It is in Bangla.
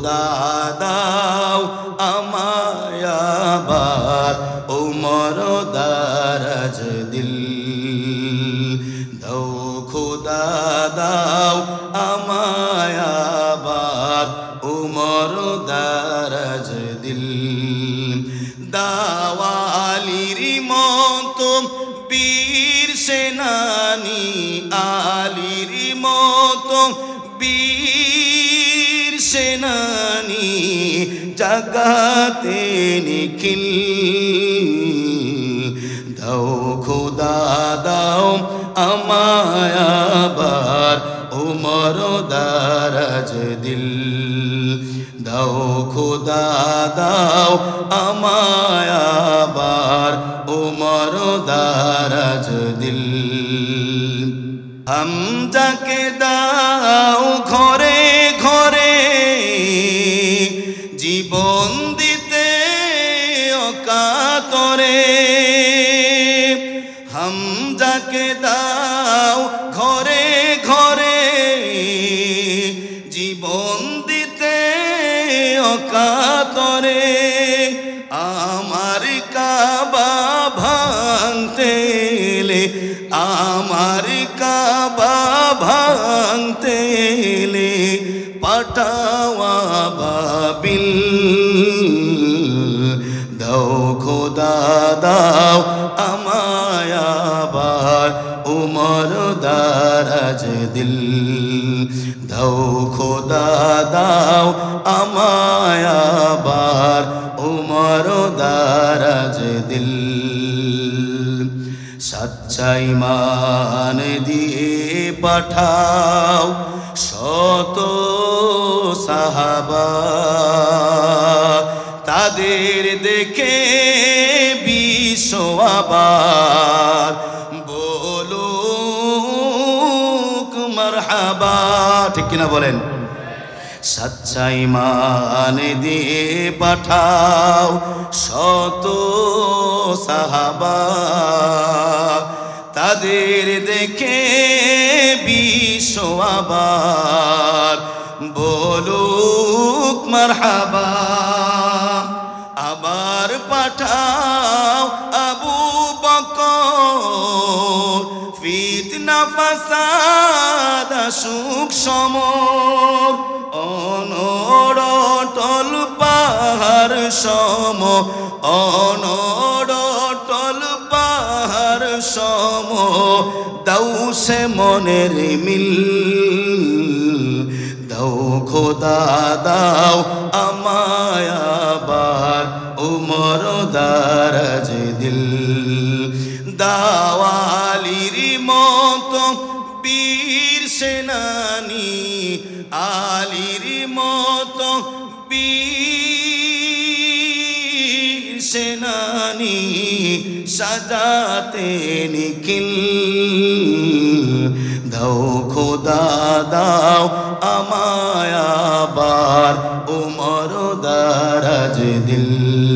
খোদা দাও আমায় আবার উমর দারাজ দিল দাও খোদা দাও আমায় আবার উমর দারাজ দিল দাওয়ালির মতো বীর সেনানি আলির মতো বীর সেনানি জাগাতে নিখিল দাও খোদা দাও আমায় আবার উমর দারাজ দিল দাও খোদা দাও আমায় আবার উমর দারাজ দিল হামজাকে দাও ঘরে ঘরে জীবন দিতে অকাতরে হামজাকে দাও ঘরে ঘরে জীবন দিতে অকাতরে আমার কাবা ভাঙতে এলে আমার কাবা ভাঙতে এলে পাঠাওয়া বাবিল দাও খোদা দাও আমায় আবার উমর দারাজ দিল দাও খোদা দাও আমায় আবার উমর দারাজ দিল সচ্চা ঈমান দিয়ে পাঠাও শত সাহাবা তাদের দেখে বিশ্ব আবার বলুক মারহাবা ঠিক কিনা বলেন সচ্চা ঈমান দিয়ে পাঠাও শত সাহাবা তাদের দেখে বিশ্ব আবার বলুক মারহাবা আবার পাঠাও আবু বকর ফিতনা ফাসাদ আসুক সমর অনড়টল পাহাড় সম অনড়টল পাহাড় সম দাও সে মনের মিল দাও খোদা দাও আমায় আবার উমর দারাজ দিল দাওয়ালির মতো বীর সেনানি আলির মতো বীর সেনানি সাজাতে নিখিল দাও খোদা দাও আমায় আবার উমর দারাজ দিল